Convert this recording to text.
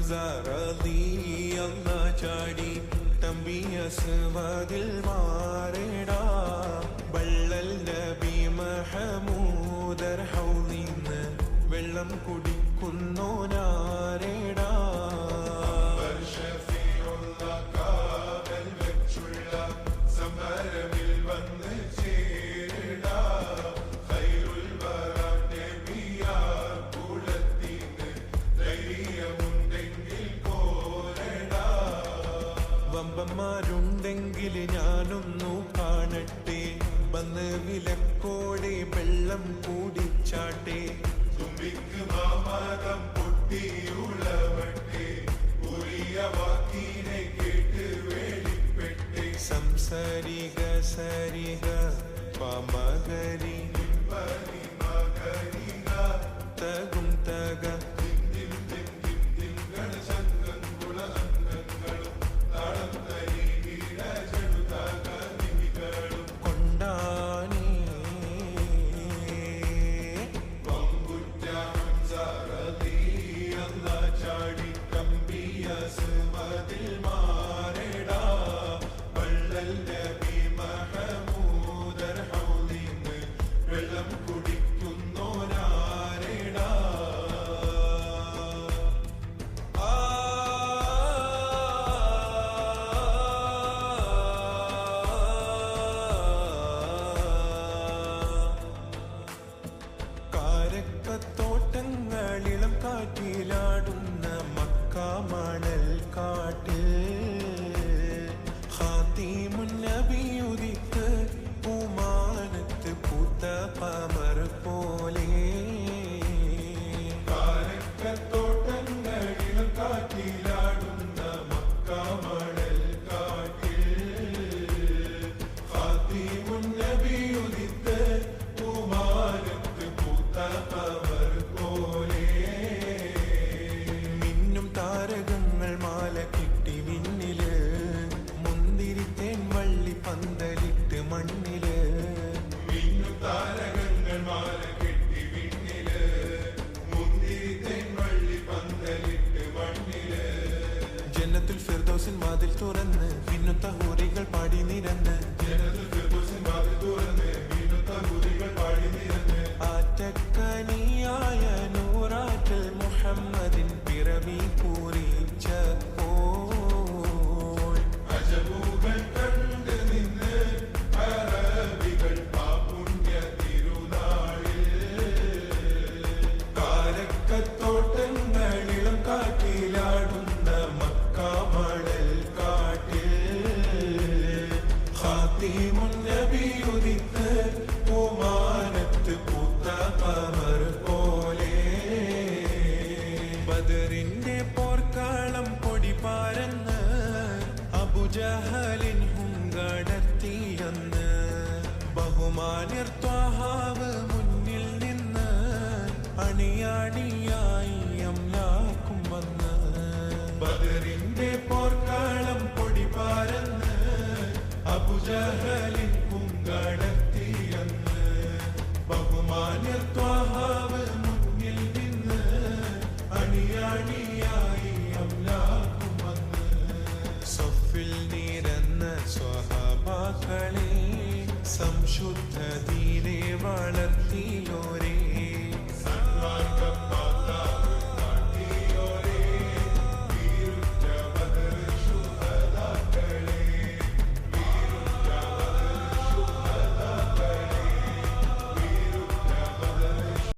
ഹംസ ചാടി തമ്പി അസ്വദിൽ മാറേടാ ബള്ളൽ നബി മഹമൂദർ ഹൗലിന്ന് വെള്ളം കുടിക്കുന്നോനാരേടാ വമ്പന്മാരുണ്ടെങ്കിൽ ഞാനൊന്നു കാണട്ടെ വന്ന് വിലക്കോടെ വെള്ളം കൂടിച്ചാട്ടെ തുമ്പിക്ക് മാമരം പൊട്ടിയുളവട്ടെ ഉറിയ വാക്കിനെ കേട്ട് വേളിപ്പെട്ടെ സംസരിക സരിക പമകരി മകരിക തകും തക തോട്ടങ്ങളിളം കാറ്റിലാടുന്ന മക്കാമണൽ കാട്ടിൽ ഖാതിമുൻ നബി ഉദിത്ത് പൂമാനത്ത് പൂത്ത പമർ പോലെ തോട്ടങ്ങളിളം കാറ്റിലാടുന്ന മക്കാമണൽ കാട്ടിൽ ഖാതിമുൻ നബി ഉദിത്ത് പൂമാനത്ത് പൂത്ത പമർ മിന്നും താരകങ്ങൾ മാല കിട്ടി വിണ്ണില് മുന്തിരിത്തേൻ വള്ളി പന്തലിട്ട് മണ്ണില് മിന്നും താരകങ്ങൾ മാല കിട്ടി വിണ്ണില് മുന്തിരിത്തേൻ വള്ളി പന്തലിട്ട് മണ്ണില് ജന്നത്തുൽ ഫിർദൗസിൻ വാതിൽ തുറന്ന് മിന്നുത്ത ഹൂറികൾ പാടി നിരന്ന് ജന്നത്തുൽ ഫിർദൗസിൻ വാതിൽ തുറന്ന് മിന്നുത്ത ഹൂറികൾ പാടി നിരന്ന് ആറ്റക്കനിയായ നൂറാറ്റൽ മുഹമ്മദിൻ പിറവി പൂരിച്ചപ്പോൾ അജബുകൾ കണ്ട് നിന്ന് അറബികൾ പാപുണ്യ തിരുനാളിൽ കാരക്കത്തോട്ടങ്ങളിളം കാറ്റിലാടുന്ന മക്കാമണൽ കാട്ടിൽ ഖാതിമുൻ നബി ഉദിത്ത് പൂമാനത്ത് പൂത്ത പമർ പോലെ ബദറിന്റെ പോർക്കാളം പൊടി പാരന്ന് അബുജഹലിൻ ഹുങ്കടത്തിയെന്ന് ബഹുമാന്യർ ത്വാഹാവ് മുന്നിൽ നിന്ന് അണിയാണിയായി അംലാക്കും വന്ന് ബദറിന്റെ പോർക്കാളം പൊടി പാരന്ന് അബുജഹലിൻ ഹുങ്കടത്തിയെന്ന് ബഹുമാന്യർ ത്വാഹാവ് മുന്നിൽ നിന്ന് അണിയാണിയായി അംലാക്കുമെന്ന് സഫിൽ നിരന്ന സ്വഹാബാക്കളെ സംശുദ്ധ ദീനെ വളർത്തിയോരെ